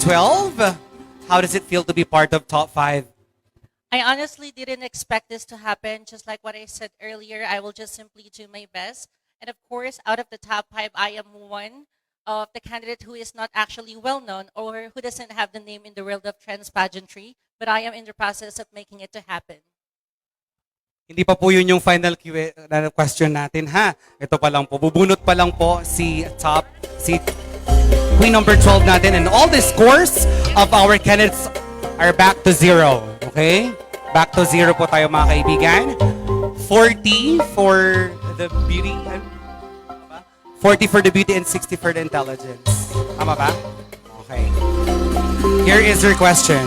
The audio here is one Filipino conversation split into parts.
12. How does it feel to be part of top 5? I honestly didn't expect this to happen. Just like what I said earlier, I will just simply do my best. And of course, out of the top 5, I am one of the candidate who is not actually well known or who doesn't have the name in the world of trans pageantry, but I am in the process of making it to happen. Hindi pa po yun yung final question natin, ha? Ito pa lang po. Bubunot pa lang po si Queen number 12 natin. And all the scores of our candidates are back to 0. Okay? Back to 0 po tayo mga kaibigan. 40 for the beauty. 40 for the beauty and 60 for the intelligence. Tama ba? Okay. Here is your question.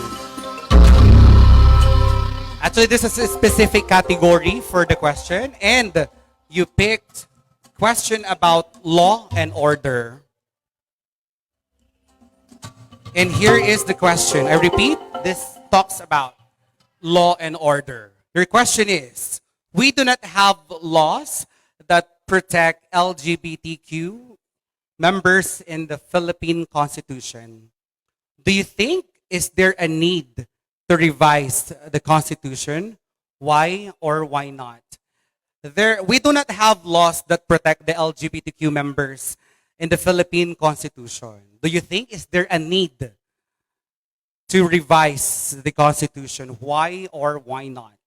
Actually, this is a specific category for the question. And you picked question about law and order. And here is the question. I repeat, this talks about law and order. Your question is, we do not have laws that protect LGBTQ members in the Philippine Constitution. Do you think is there a need to revise the Constitution? Why or why not? We do not have laws that protect the LGBTQ members in the Philippine Constitution. Do you think is there a need to revise the Constitution? Why or why not?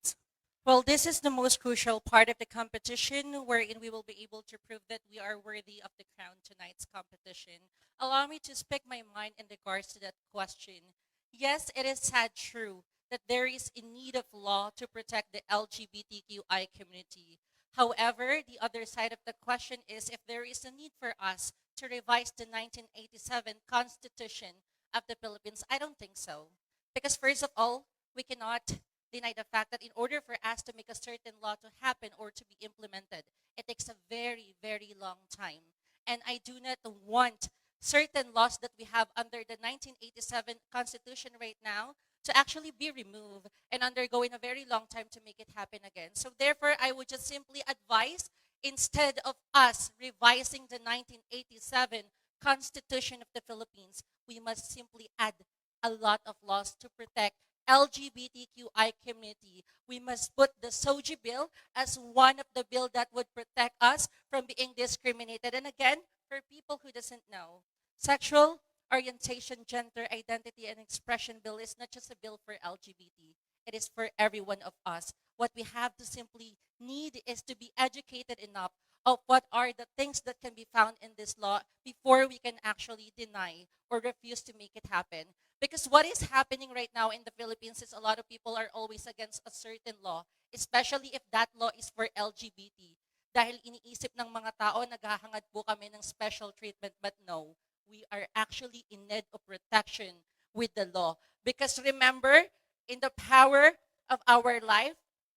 Well, this is the most crucial part of the competition wherein we will be able to prove that we are worthy of the crown tonight's competition. Allow me to speak my mind in regards to that question. Yes, it is sad true that there is a need of law to protect the LGBTQI community. However, the other side of the question is if there is a need for us to revise the 1987 Constitution of the Philippines. I don't think so. Because first of all, we cannot deny the fact that in order for us to make a certain law to happen or to be implemented, it takes a very, very long time. And I do not want certain laws that we have under the 1987 Constitution right now to actually be removed and undergoing a very long time to make it happen again. So therefore, I would just simply advise, instead of us revising the 1987 Constitution of the Philippines, we must simply add a lot of laws to protect LGBTQI community. We must put the SOGI bill as one of the bill that would protect us from being discriminated. And again, for people who doesn't know, sexual orientation, gender identity, and expression bill is not just a bill for LGBT. It is for every one of us. What we have to simply need is to be educated enough of what are the things that can be found in this law before we can actually deny or refuse to make it happen. Because what is happening right now in the Philippines is a lot of people are always against a certain law, especially if that law is for LGBT. Dahil iniisip ng mga tao, naghahangad po kami ng special treatment, but no, we are actually in need of protection with the law. Because remember, in the power of our life,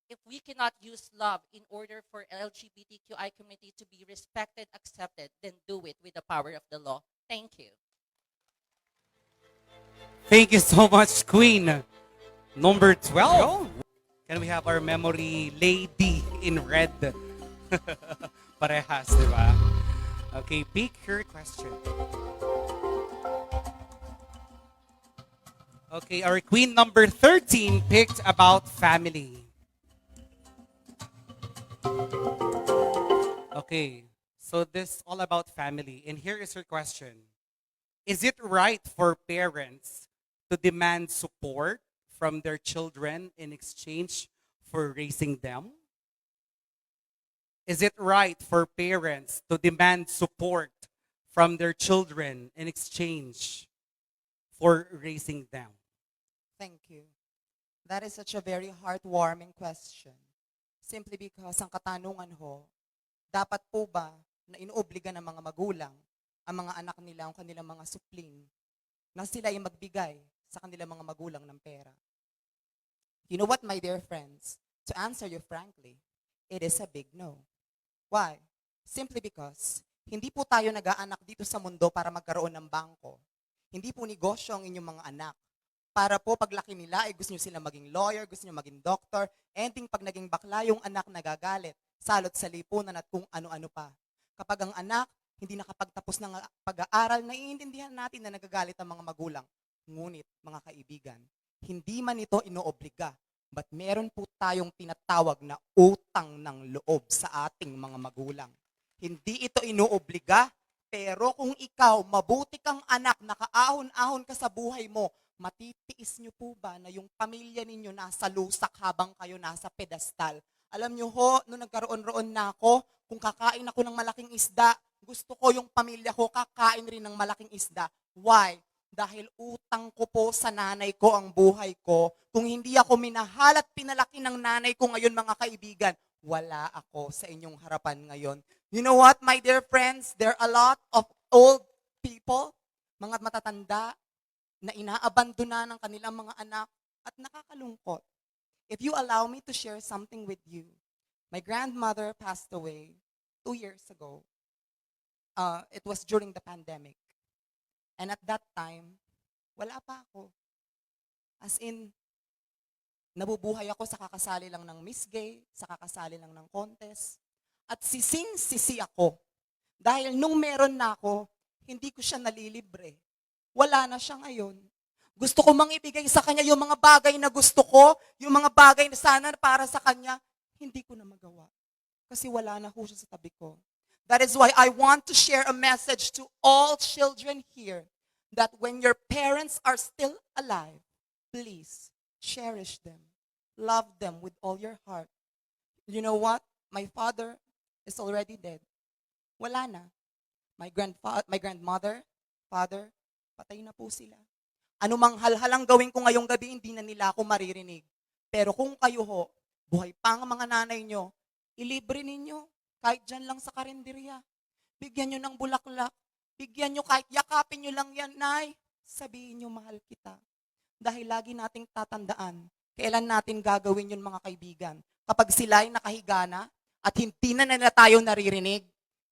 if we cannot use love in order for LGBTQI community to be respected, accepted, then do it with the power of the law. Thank you. Thank you so much, Queen. Number 12. Can we have our memory lady in red? Parehas, di ba? Okay, pick your question. Okay, our queen number 13 picked about family. Okay, so this all about family. And here is her question. Is it right for parents to demand support from their children in exchange for raising them? Is it right for parents to demand support from their children in exchange for raising them? Thank you. That is such a very heartwarming question. Simply because ang katanungan ho, dapat po ba na inuobliga ng mga magulang ang mga anak nila, ang kanilang mga supling, na sila ay magbigay sa kanilang mga magulang ng pera? You know what, my dear friends? To answer you frankly, it is a big no. Why? Simply because hindi po tayo nag-aanak dito sa mundo para magkaroon ng bangko. Hindi po negosyo ang inyong mga anak. Para po paglaki nila, ay gusto nyo sila maging lawyer, gusto nyo maging doctor, ending pag naging bakla yung anak nagagalit, salot sa lipunan at kung ano-ano pa. Kapag ang anak hindi nakapagtapos ng pag-aaral, naiintindihan natin na nagagalit ang mga magulang. Ngunit, mga kaibigan, hindi man ito inoobliga, but meron po tayong tinatawag na utang ng loob sa ating mga magulang. Hindi ito inoobliga, pero kung ikaw, mabuti kang anak, nakaahon-ahon ka sa buhay mo, matitiis niyo po ba na yung pamilya ninyo nasa lusak habang kayo nasa pedestal? Alam niyo ho, nung nagkaroon-roon na ako, kung kakain ako ng malaking isda, gusto ko yung pamilya ko kakain rin ng malaking isda. Why? Dahil utang ko po sa nanay ko ang buhay ko. Kung hindi ako minahal at pinalaki ng nanay ko ngayon, mga kaibigan, wala ako sa inyong harapan ngayon. You know what, my dear friends? There are a lot of old people, mga matatanda, na inaabandona ng kanilang mga anak at nakakalungkot. If you allow me to share something with you, my grandmother passed away 2 years ago. It was during the pandemic. And at that time, wala pa ako. As in, nabubuhay ako sa kakasali lang ng Miss Gay, sa kakasali lang ng contest. At sising-sisi ako. Dahil nung meron na ako, hindi ko siya nalilibre. Wala na siya ngayon. Gusto ko mang ibigay sa kanya yung mga bagay na gusto ko, yung mga bagay na sana para sa kanya, hindi ko na magawa. Kasi wala na ho siya sa tabi ko. That is why I want to share a message to all children here that when your parents are still alive, please cherish them. Love them with all your heart. You know what? My father is already dead. Wala na. My grandmother, father, patay na po sila. Anumang halhalang gawin ko ngayong gabi, hindi na nila ako maririnig. Pero kung kayo ho, buhay pa ang mga nanay nyo, ilibre ninyo, kahit dyan lang sa karinderya. Bigyan nyo ng bulaklak. Bigyan nyo, kahit yakapin nyo lang yan, Nay. Sabihin nyo, mahal kita. Dahil lagi nating tatandaan, kailan natin gagawin yun, mga kaibigan. Kapag sila ay nakahiga na, at hindi na nila tayo naririnig,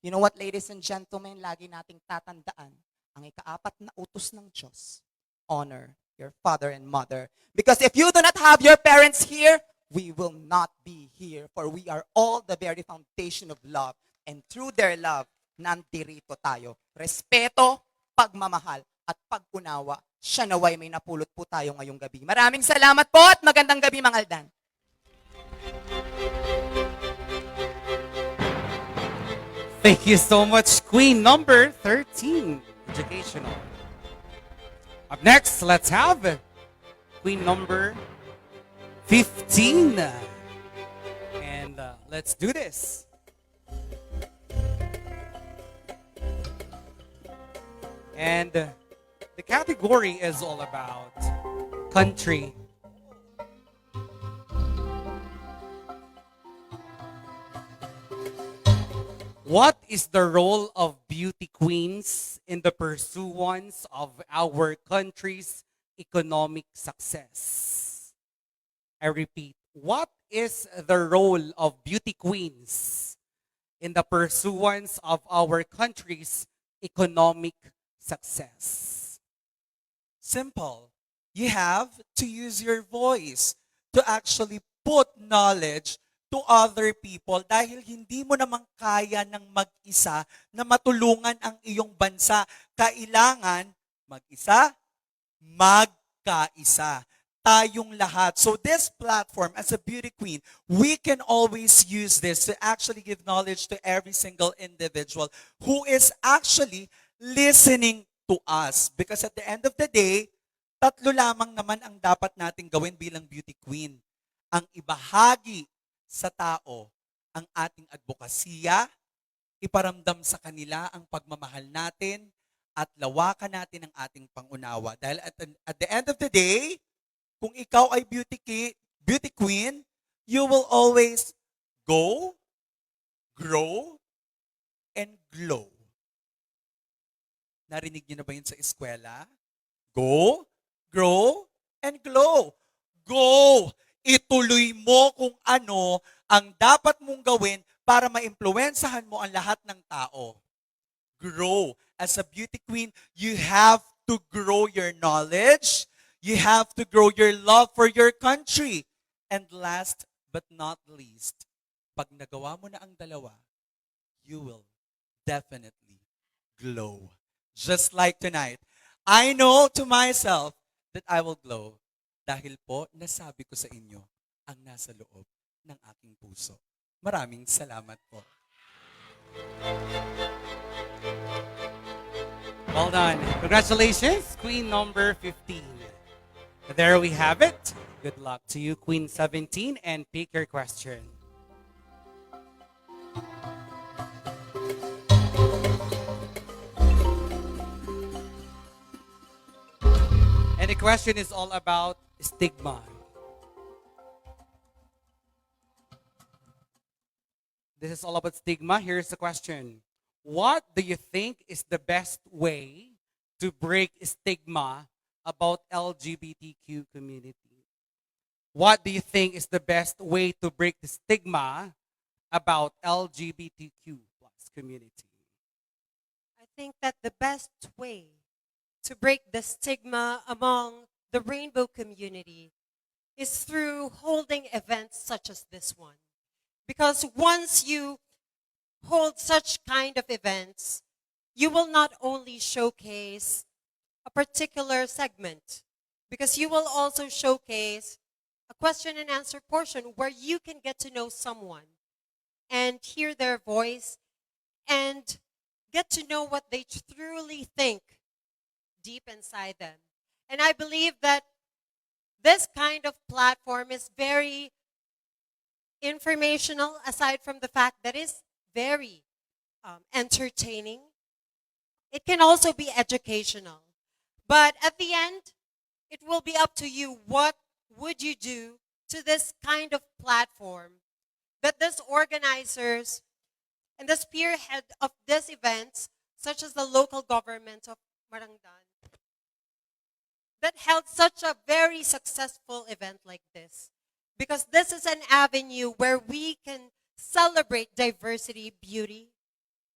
you know what, ladies and gentlemen, lagi nating tatandaan, ang ikaapat na utos ng Diyos, honor your father and mother. Because if you do not have your parents here, we will not be here. For we are all the very foundation of love. And through their love, nandirito tayo. Respeto, pagmamahal, at pag-unawa. Siya naway may napulot po tayo ngayong gabi. Maraming salamat po at magandang gabi, mga Aldan. Thank you so much, Queen number 13, educational. Up next, let's have Queen number 15. And let's do this. And the category is all about country. What is the role of beauty queens in the pursuance of our country's economic success? I repeat, what is the role of beauty queens in the pursuance of our country's economic success? Simple. You have to use your voice to actually put knowledge to other people dahil hindi mo namang kaya ng mag-isa na matulungan ang iyong bansa. Kailangan mag-isa, magkaisa. Tayong lahat. So this platform, as a beauty queen, we can always use this to actually give knowledge to every single individual who is actually listening to us. Because at the end of the day, tatlo lamang naman ang dapat nating gawin bilang beauty queen. Ang ibahagi sa tao ang ating advokasya, iparamdam sa kanila ang pagmamahal natin, at lawakan natin ang ating pangunawa. Dahil at the end of the day, kung ikaw ay beauty queen, you will always go, grow, and glow. Narinig niyo na ba yun sa eskwela? Go, grow, and glow. Go! Ituloy mo kung ano ang dapat mong gawin para maimpluwensahan mo ang lahat ng tao. Grow. As a beauty queen, you have to grow your knowledge. You have to grow your love for your country. And last but not least, pag nagawa mo na ang dalawa, you will definitely glow. Just like tonight. I know to myself that I will glow dahil po nasabi ko sa inyo ang nasa loob ng aking puso. Maraming salamat po. Well done. Congratulations, Queen number 15. There we have it. Good luck to you, Queen 17, and pick your question. And the question is all about stigma. This is all about stigma. Here's the question. What do you think is the best way to break stigma about LGBTQ community? What do you think is the best way to break the stigma about LGBTQ plus community? I think that the best way to break the stigma among the rainbow community is through holding events such as this one. Because once you hold such kind of events, you will not only showcase a particular segment, because you will also showcase a question and answer portion where you can get to know someone and hear their voice and get to know what they truly think deep inside them. And I believe that this kind of platform is very informational, aside from the fact that it's very entertaining. It can also be educational. But at the end, it will be up to you. What would you do to this kind of platform that these organizers and the spearhead of these events, such as the local government of Marandan, that held such a very successful event like this? Because this is an avenue where we can celebrate diversity, beauty,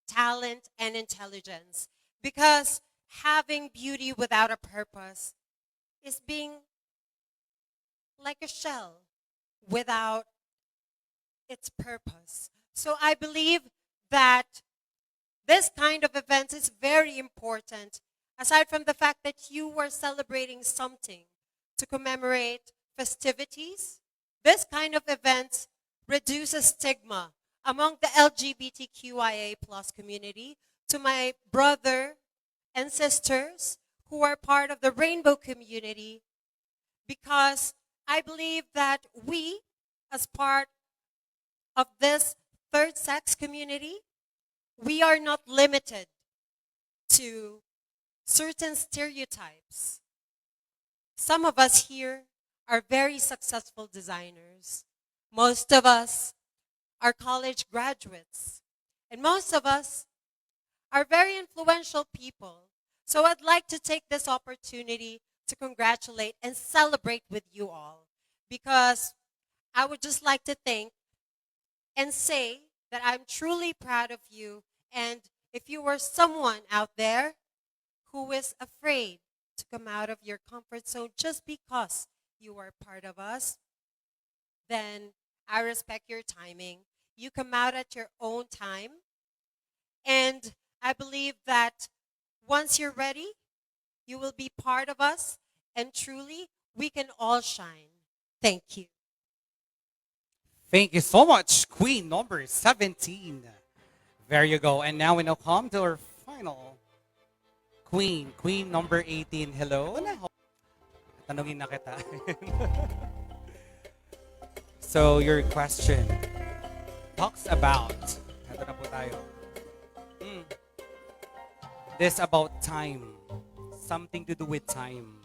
talent, and intelligence. Because having beauty without a purpose is being like a shell without its purpose. So I believe that this kind of event is very important, aside from the fact that you are celebrating something to commemorate festivities. This kind of event reduces stigma among the LGBTQIA plus community. To my brother and sisters who are part of the rainbow community, because I believe that we, as part of this third sex community, we are not limited to certain stereotypes. Some of us here are very successful designers. Most of us are college graduates. And most of us are very influential people. So I'd like to take this opportunity to congratulate and celebrate with you all, because I would just like to thank and say that I'm truly proud of you. And if you were someone out there who is afraid to come out of your comfort zone just because you are part of us, then I respect your timing. You come out at your own time. And I believe that once you're ready, you will be part of us. And truly, we can all shine. Thank you. Thank you so much, Queen number 17. There you go. And now we now come to our final Queen, Queen number 18. Hello. Tanungin na kita. So your question talks about, ito na po tayo. This about time. Something to do with time.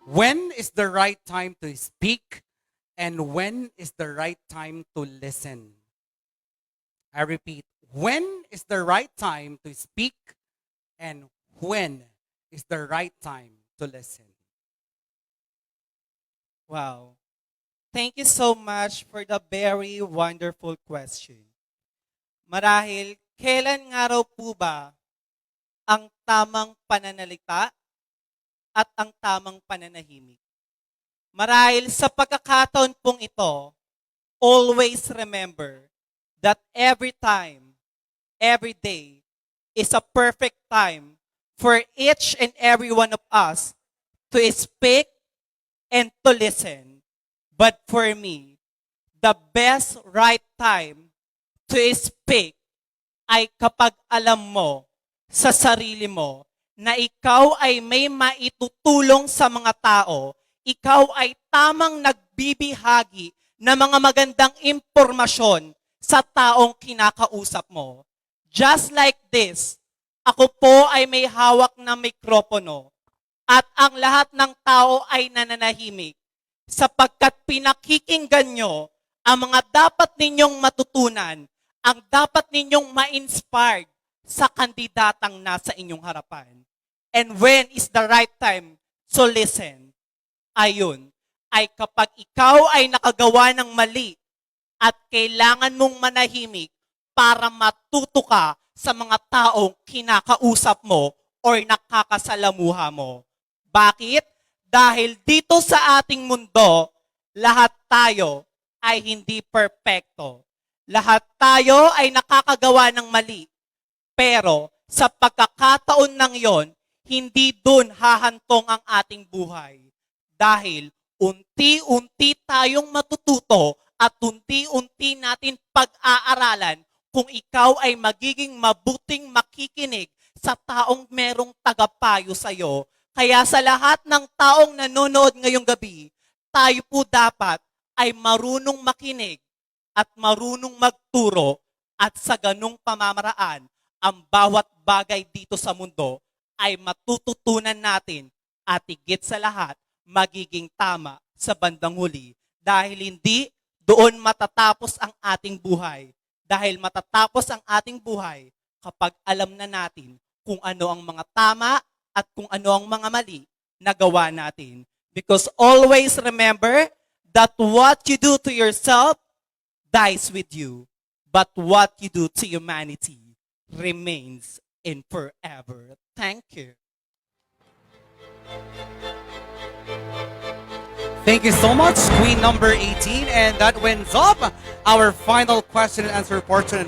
When is the right time to speak and when is the right time to listen? I repeat, when is the right time to speak and when is the right time to listen? Wow. Thank you so much for the very wonderful question. Marahil, kailan nga raw po ba ang tamang pananalita at ang tamang pananahimik? Marahil sa pagkakataon pong ito, always remember that every time, every day is a perfect time for each and every one of us to speak and to listen. But for me, the best right time to speak ay kapag alam mo sa sarili mo na ikaw ay may maitutulong sa mga tao, ikaw ay tamang nagbibihagi ng mga magandang impormasyon sa taong kinakausap mo. Just like this, ako po ay may hawak na mikropono at ang lahat ng tao ay nananahimik sapagkat pinakikinggan nyo ang mga dapat ninyong matutunan, ang dapat ninyong ma-inspired sa kandidatang nasa inyong harapan. And when is the right time to listen? Ayun, ay kapag ikaw ay nakagawa ng mali at kailangan mong manahimik para matuto ka sa mga taong kinakausap mo or nakakasalamuha mo. Bakit? Dahil dito sa ating mundo, lahat tayo ay hindi perpekto. Lahat tayo ay nakakagawa ng mali. Pero sa pagkakataon ng yon, hindi dun hahantong ang ating buhay. Dahil unti-unti tayong matututo at unti-unti natin pag-aaralan kung ikaw ay magiging mabuting makikinig sa taong merong tagapayo sa'yo. Kaya sa lahat ng taong nanonood ngayong gabi, tayo po dapat ay marunong makinig at marunong magturo at sa ganung pamamaraan, ang bawat bagay dito sa mundo ay matututunan natin at higit sa lahat, magiging tama sa bandang huli. Dahil hindi doon matatapos ang ating buhay. Dahil matatapos ang ating buhay kapag alam na natin kung ano ang mga tama at kung ano ang mga mali na gawa natin. Because always remember that what you do to yourself dies with you, but what you do to humanity remains in forever. Thank you. Thank you so much, Queen number 18. And that wins up our final question and answer portion.